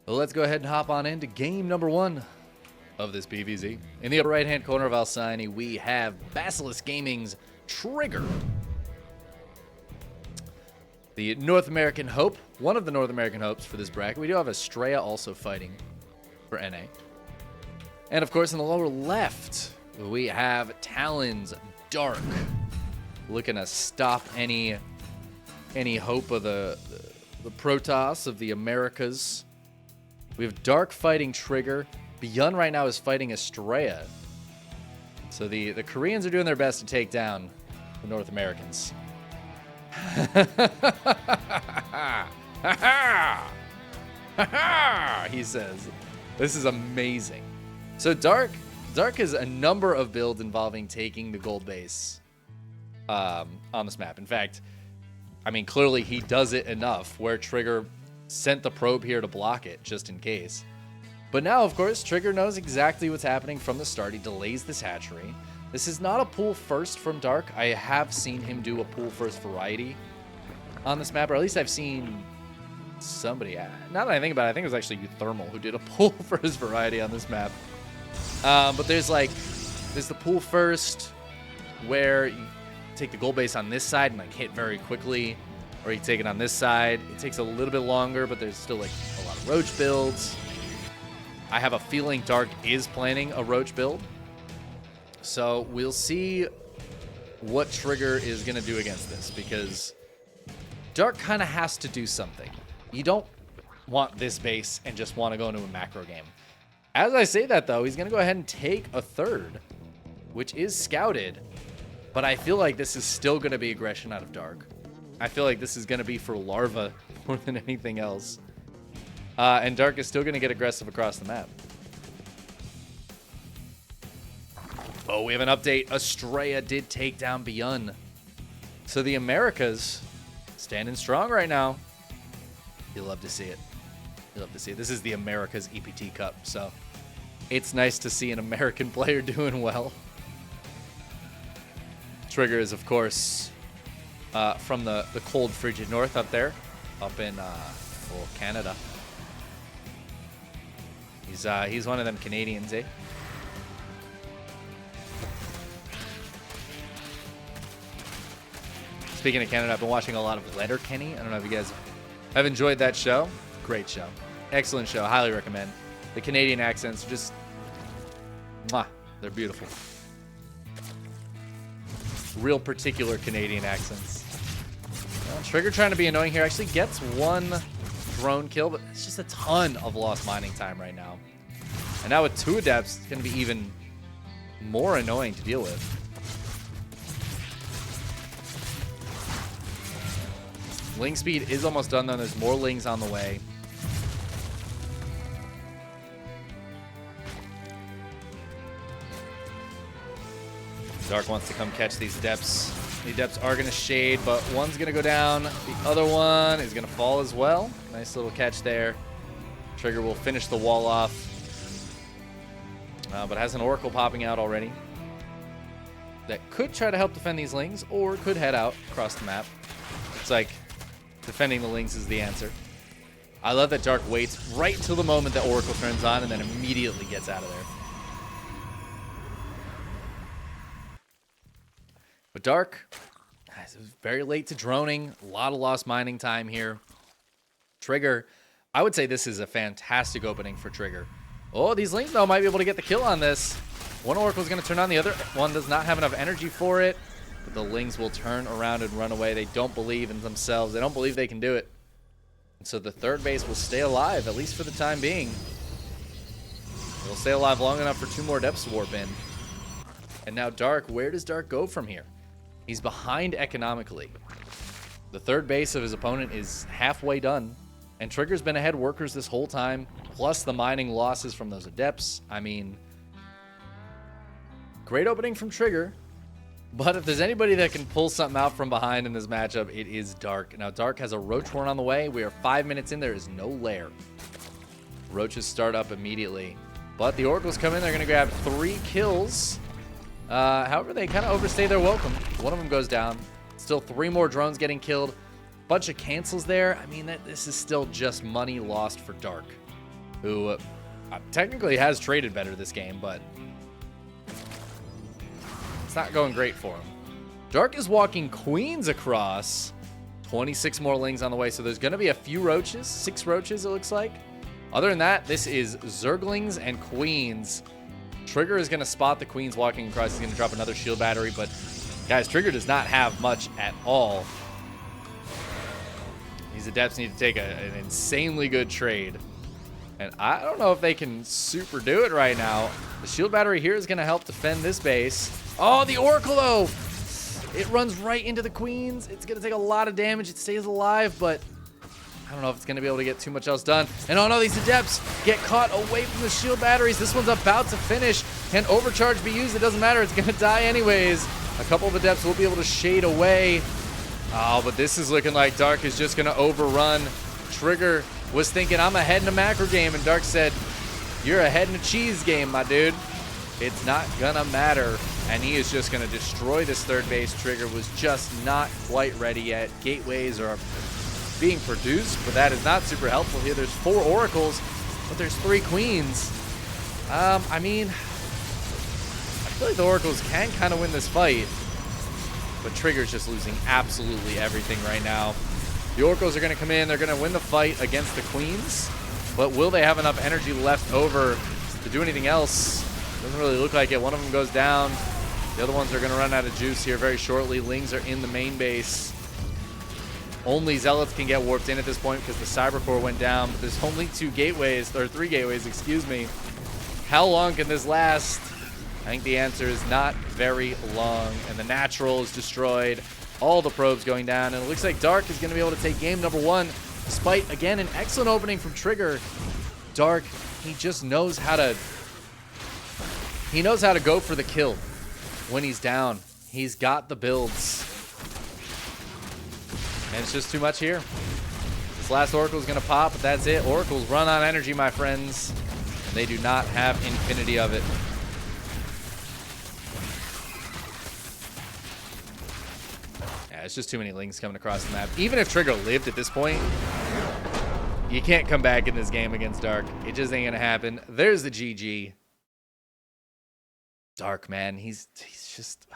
Well, let's go ahead and hop on into game number 1 of this PvZ. In the upper right-hand corner of Alcyone, we have Basilisk Gaming's Trigger. The North American Hope, one of the North American hopes for this bracket. We do have Estrella also fighting for NA. And of course, in the lower left, we have Talon's Dark, looking to stop any hope of the Protoss of the Americas. We have Dark fighting Trigger. Beyond right now is fighting Estrella. So the Koreans are doing their best to take down the North Americans. He says. This is amazing. So Dark has a number of builds involving taking the gold base on this map. In fact, I mean, clearly he does it enough where Trigger sent the probe here to block it just in case. But now, of course, Trigger knows exactly what's happening from the start. He delays this hatchery. This is not a pool first from Dark. I have seen him do a pool first variety on this map, or at least I've seen somebody. Now that I think about it, I think it was actually Thermal who did a pool first variety on this map. But there's the pool first where you take the gold base on this side and like hit very quickly, or you take it on this side. It takes a little bit longer, but there's still like a lot of roach builds. I have a feeling Dark is planning a roach build. So we'll see what Trigger is going to do against this, because Dark kind of has to do something. You don't want this base and just want to go into a macro game. As I say that, though, he's going to go ahead and take a third, which is scouted. But I feel like this is still going to be aggression out of Dark. I feel like this is going to be for Larva more than anything else. And Dark is still going to get aggressive across the map. Oh, we have an update. Estrella did take down Beyond. So the Americas standing strong right now. You'll love to see it. You'll love to see it. This is the Americas EPT Cup, so it's nice to see an American player doing well. Trigger is, of course, from the cold, frigid north up there, up in Canada. He's one of them Canadians, eh? Speaking of Canada, I've been watching a lot of Letterkenny. I don't know if you guys have enjoyed that show. Great show. Excellent show. Highly recommend. The Canadian accents are just, mwah, they're beautiful. Real particular Canadian accents. Well, Trigger trying to be annoying here. Actually gets one drone kill, but it's just a ton of lost mining time right now. And now with 2 adepts, it's going to be even more annoying to deal with. Ling speed is almost done, though. There's more Lings on the way. Dark wants to come catch these Adepts. The Adepts are going to shade, but one's going to go down. The other one is going to fall as well. Nice little catch there. Trigger will finish the wall off. But has an Oracle popping out already. That could try to help defend these Lings, or could head out across the map. It's like defending the Lings is the answer. I love that Dark waits right until the moment that Oracle turns on and then immediately gets out of there. But Dark is very late to droning. A lot of lost mining time here. Trigger, I would say this is a fantastic opening for Trigger. Oh, these Lings, though, might be able to get the kill on this. One Oracle is going to turn on. The other one does not have enough energy for it. But the Lings will turn around and run away. They don't believe in themselves. They don't believe they can do it. And so the third base will stay alive, at least for the time being. It'll stay alive long enough for 2 more Depths to warp in. And now Dark, where does Dark go from here? He's behind economically. The third base of his opponent is halfway done. And Trigger's been ahead workers this whole time, plus the mining losses from those Adepts. I mean, great opening from Trigger. But if there's anybody that can pull something out from behind in this matchup, it is Dark. Now, Dark has a Roach Horn on the way. We are 5 minutes in. There is no lair. Roaches start up immediately. But the Oracles come in. They're going to grab 3 kills. However, they kind of overstay their welcome. One of them goes down. Still 3 more drones getting killed. Bunch of cancels there. I mean, this is still just money lost for Dark. who technically has traded better this game, but it's not going great for him. Dark is walking queens across. 26 more lings on the way, so there's going to be a few roaches. 6 roaches, it looks like. Other than that, this is Zerglings and queens. Trigger is going to spot the queens walking across. He's going to drop another shield battery, but guys, Trigger does not have much at all. These Adepts need to take an insanely good trade. And I don't know if they can super do it right now. The shield battery here is going to help defend this base. Oh, the Oracle, though! It runs right into the queens. It's going to take a lot of damage. It stays alive, but I don't know if it's going to be able to get too much else done. And oh no, these Adepts get caught away from the shield batteries. This one's about to finish. Can overcharge be used? It doesn't matter. It's going to die anyways. A couple of Adepts will be able to shade away. Oh, but this is looking like Dark is just going to overrun. Trigger was thinking, I'm ahead in a macro game, and Dark said, you're ahead in a cheese game, my dude. It's not gonna matter, and he is just gonna destroy this third base. Trigger was just not quite ready yet. Gateways are being produced, but that is not super helpful here. There's 4 oracles, but there's 3 queens. I mean, I feel like the oracles can kind of win this fight, but Trigger's just losing absolutely everything right now. The oracles are gonna come in. They're gonna win the fight against the queens, but will they have enough energy left over to do anything else? Doesn't really look like it. One of them goes down. The other ones are going to run out of juice here very shortly. Lings are in the main base. Only Zealots can get warped in at this point because the Cyber Core went down. But there's only 2 gateways, or 3 gateways, excuse me. How long can this last? I think the answer is not very long. And the natural is destroyed. All the probes going down. And it looks like Dark is going to be able to take game number 1. Despite, again, an excellent opening from Trigger. Dark, he just knows how to... He knows how to go for the kill when he's down. He's got the builds. And it's just too much here. This last Oracle is going to pop, but that's it. Oracles run on energy, my friends. And they do not have infinity of it. Yeah, it's just too many Lings coming across the map. Even if Trigger lived at this point, you can't come back in this game against Dark. It just ain't going to happen. There's the GG. Dark, man, he's just,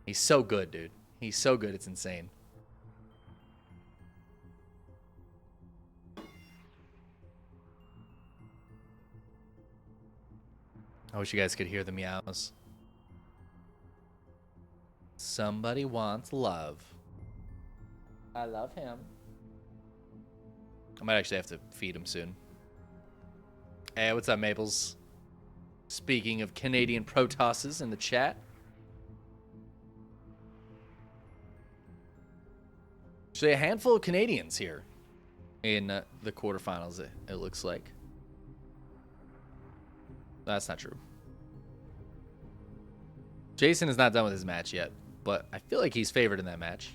he's so good, dude. He's so good, it's insane. I wish you guys could hear the meows. Somebody wants love. I love him. I might actually have to feed him soon. Hey, what's up, Maples? Speaking of Canadian Protosses in the chat. Actually, a handful of Canadians here in the quarterfinals, it looks like. That's not true. Jason is not done with his match yet, but I feel like he's favored in that match.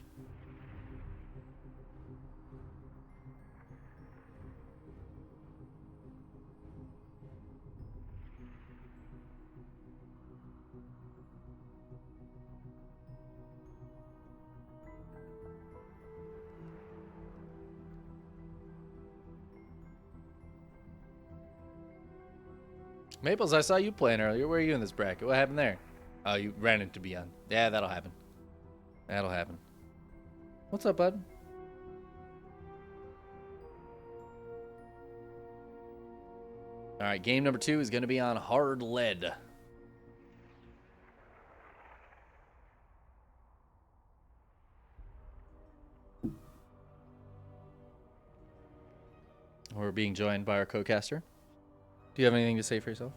Maples, I saw you playing earlier. Where are you in this bracket? What happened there? Oh, you ran into Beyond. Yeah, that'll happen. That'll happen. What's up, bud? All right, game number 2 is going to be on hard lead. We're being joined by our co-caster. Do you have anything to say for yourself?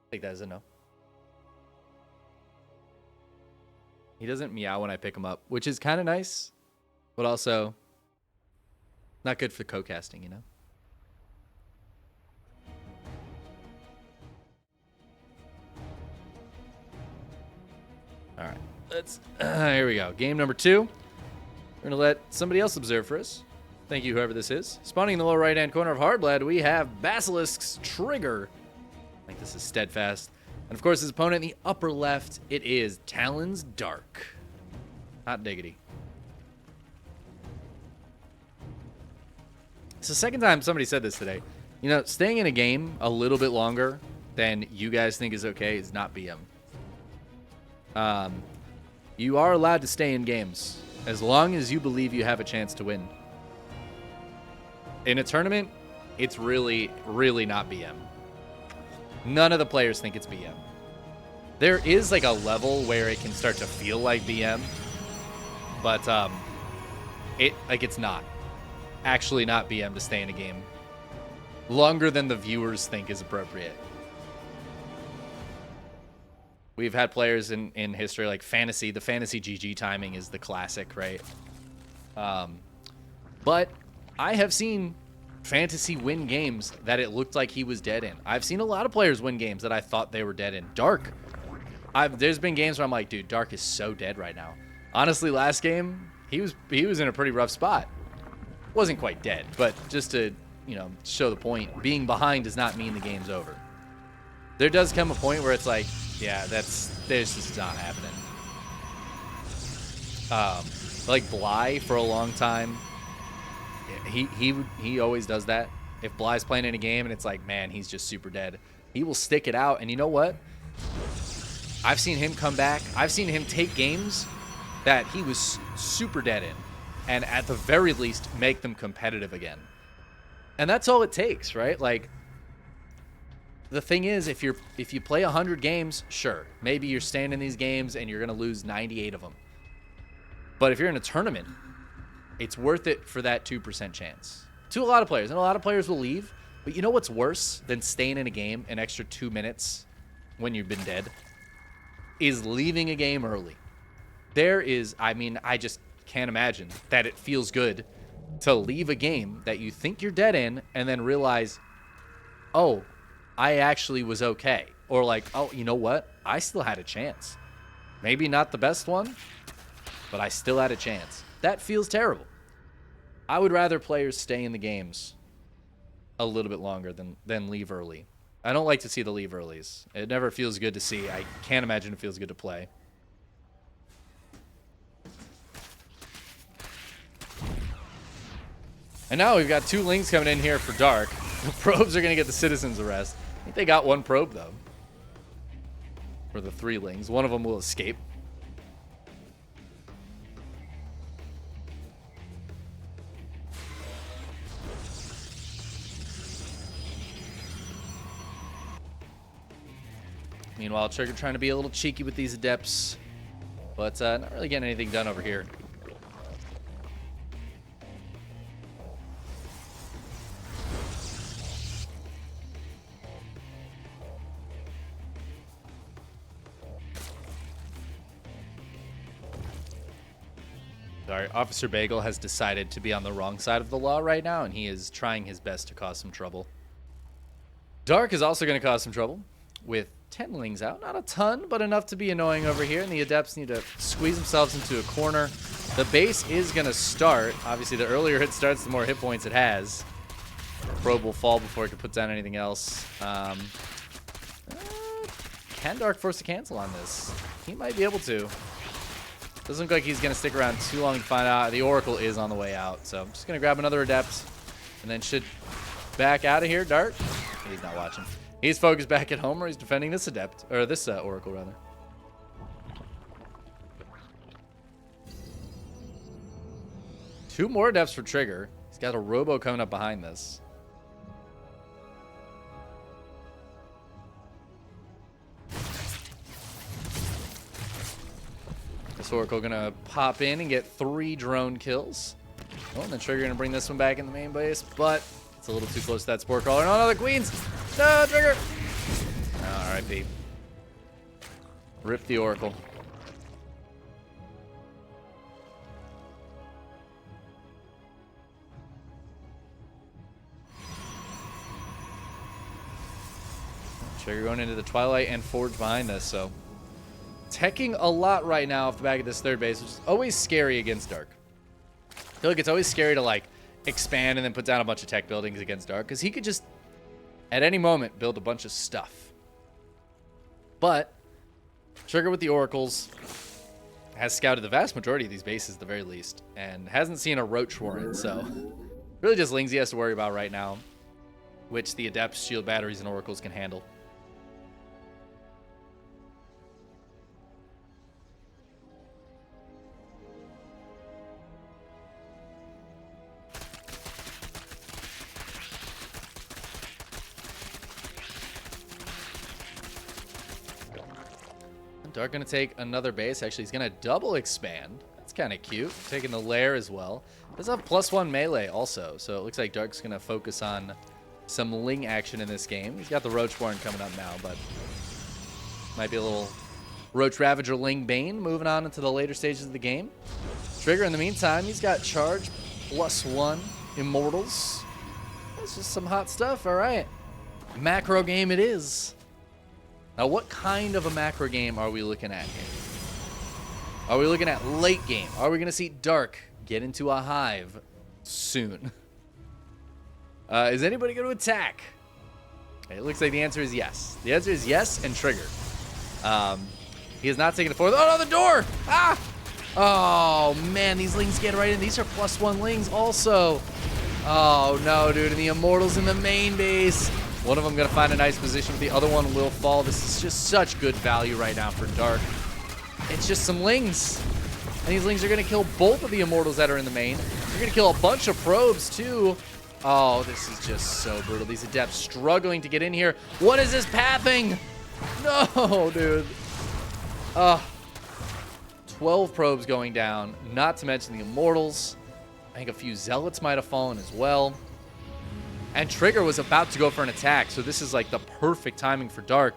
Take that as a no. He doesn't meow when I pick him up, which is kind of nice, but also not good for co-casting, you know? All right, let's, here we go. Game number 2. We're going to let somebody else observe for us. Thank you, whoever this is. Spawning in the lower right-hand corner of Hardblad, we have Basilisk's Trigger. I think this is Steadfast. And, of course, his opponent in the upper left, it is Talon's Dark. Hot diggity. it's the second time somebody said this today. You know, staying in a game a little bit longer than you guys think is okay is not BM. You are allowed to stay in games as long as you believe you have a chance to win. In a tournament, it's really, really not BM. None of the players think it's BM. There is like a level where it can start to feel like BM, but it's not. Actually not BM to stay in a game longer than the viewers think is appropriate. We've had players in history like Fantasy. The Fantasy GG timing is the classic, right? But I have seen Fantasy win games that it looked like he was dead in. I've seen a lot of players win games that I thought they were dead in. Dark. There's been games where I'm like, dude, Dark is so dead right now. Honestly, last game, he was in a pretty rough spot. Wasn't quite dead, but just to, show the point, being behind does not mean the game's over. There does come a point where it's like, yeah, this is not happening. Like Bly for a long time, he always does that. If Bly's playing in a game and it's like, man, he's just super dead, he will stick it out. And you know what? I've seen him come back. I've seen him take games that he was super dead in, and at the very least make them competitive again. And that's all it takes, right? Like, the thing is, if you play 100 games, sure, maybe you're staying in these games and you're going to lose 98 of them. But if you're in a tournament, it's worth it for that 2% chance. To a lot of players, and a lot of players will leave. But you know what's worse than staying in a game an extra 2 minutes when you've been dead? Is leaving a game early. I just can't imagine that it feels good to leave a game that you think you're dead in and then realize, oh, I actually was okay. Or like, oh, you know what? I still had a chance. Maybe not the best one, but I still had a chance. That feels terrible. I would rather players stay in the games a little bit longer than leave early. I don't like to see the leave earlies. It never feels good to see. I can't imagine it feels good to play. And now we've got 2 Lings coming in here for Dark. The probes are going to get the citizen's arrest. I think they got 1 probe, though. For the 3 Lings. One of them will escape. Meanwhile, Trigger trying to be a little cheeky with these adepts. But not really getting anything done over here. Sorry, Officer Bagel has decided to be on the wrong side of the law right now, and he is trying his best to cause some trouble. Dark is also going to cause some trouble with 10 Lings out. Not a ton, but enough to be annoying over here, and the Adepts need to squeeze themselves into a corner. The base is going to start. Obviously, the earlier it starts, the more hit points it has. Probe will fall before it can put down anything else. Can Dark force a cancel on this? He might be able to. Doesn't look like he's going to stick around too long to find out. The Oracle is on the way out, so I'm just going to grab another Adept and then should back out of here. Dark? He's not watching. He's focused back at home, or he's defending this Adept, or this Oracle, rather. Two more Adepts for Trigger. He's got a Robo coming up behind this. This Oracle gonna pop in and get 3 drone kills. Oh, and then Trigger gonna bring this one back in the main base, but it's a little too close to that Spore Crawler. No, the Queens! No, Trigger! Oh, R.I.P. Rip the Oracle. Trigger going into the Twilight and Forge behind this, so teching a lot right now off the back of this third base, which is always scary against Dark. I feel like it's always scary to, like, expand and then put down a bunch of tech buildings against Dark, because he could just, at any moment, build a bunch of stuff. But Trigger with the Oracles has scouted the vast majority of these bases at the very least, and hasn't seen a Roach Warren, so Really just Lings he has to worry about right now, which the Adepts, Shield Batteries, and Oracles can handle. Dark going to take another base. Actually, he's going to double expand. That's kind of cute. Taking the lair as well. Does have +1 melee also. So it looks like Dark's going to focus on some Ling action in this game. He's got the Roachborn coming up now, but might be a little Roach Ravager Ling Bane moving on into the later stages of the game. Trigger, in the meantime, he's got charge +1 Immortals. That's just some hot stuff. All right. Macro game it is. Now, what kind of a macro game are we looking at here? Are we looking at late game? Are we going to see Dark get into a hive soon? Is anybody going to attack? It looks like the answer is yes. The answer is yes and Trigger. He has not taken the forward. Oh, no, the door! Ah! Oh, man, these Lings get right in. These are +1 Lings also. Oh, no, dude. And the Immortals in the main base. One of them going to find a nice position, but the other one will fall. This is just such good value right now for Dark. It's just some Lings. And these Lings are going to kill both of the Immortals that are in the main. They're going to kill a bunch of probes, too. Oh, this is just so brutal. These Adepts struggling to get in here. What is this pathing? No, dude. 12 probes going down, not to mention the Immortals. I think a few Zealots might have fallen as well. And Trigger was about to go for an attack, so this is like the perfect timing for Dark,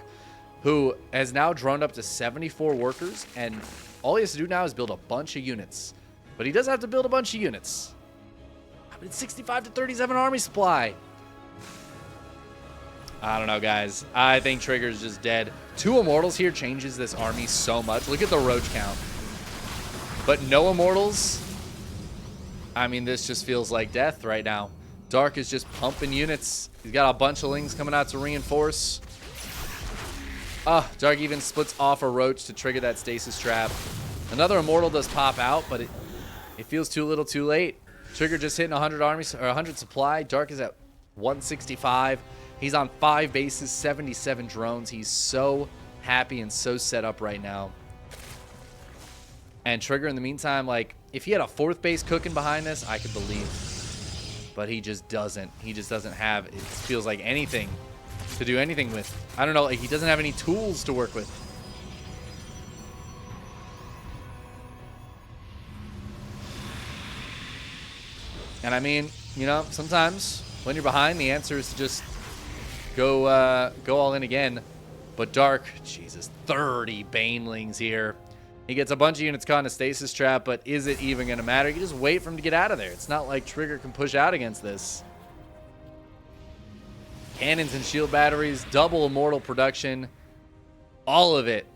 who has now droned up to 74 workers, and all he has to do now is build a bunch of units. But he does have to build a bunch of units. But it's 65 to 37 army supply. I don't know, guys. I think Trigger's just dead. 2 Immortals here changes this army so much. Look at the Roach count. But no Immortals. I mean, this just feels like death right now. Dark is just pumping units. He's got a bunch of Lings coming out to reinforce. Dark even splits off a Roach to trigger that stasis trap. Another Immortal does pop out, but it feels too little too late. Trigger just hitting 100 armies or 100 supply. Dark is at 165. He's on 5 bases, 77 drones. He's so happy and so set up right now. And Trigger, in the meantime, like, if he had a 4th base cooking behind this, I could believe. But he just doesn't. He just doesn't have, it feels like, anything to do anything with. I don't know, like, he doesn't have any tools to work with. And I mean, you know, sometimes when you're behind, the answer is to just go all in again. But Dark, Jesus, 30 Banelings here. He gets a bunch of units caught in a stasis trap, but is it even going to matter? You just wait for him to get out of there. It's not like Trigger can push out against this. Cannons and shield batteries, double Immortal production, all of it.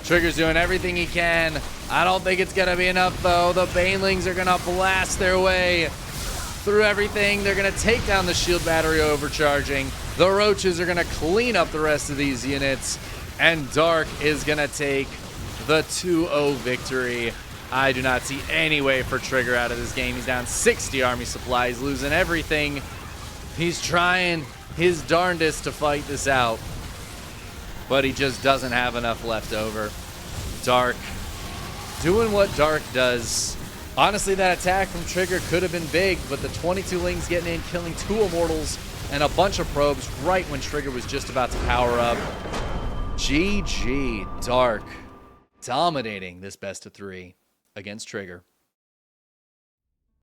Trigger's doing everything he can. I don't think it's going to be enough, though. The Banelings are going to blast their way through everything. They're going to take down the shield battery overcharging. The Roaches are going to clean up the rest of these units. And Dark is going to take the 2-0 victory. I do not see any way for Trigger out of this game. He's down 60 army supply. He's losing everything. He's trying his darndest to fight this out, but he just doesn't have enough left over. Dark doing what Dark does. Honestly, that attack from Trigger could have been big, but the 22 Lings getting in, killing 2 Immortals and a bunch of probes right when Trigger was just about to power up. GG, Dark dominating this best of 3 against Trigger.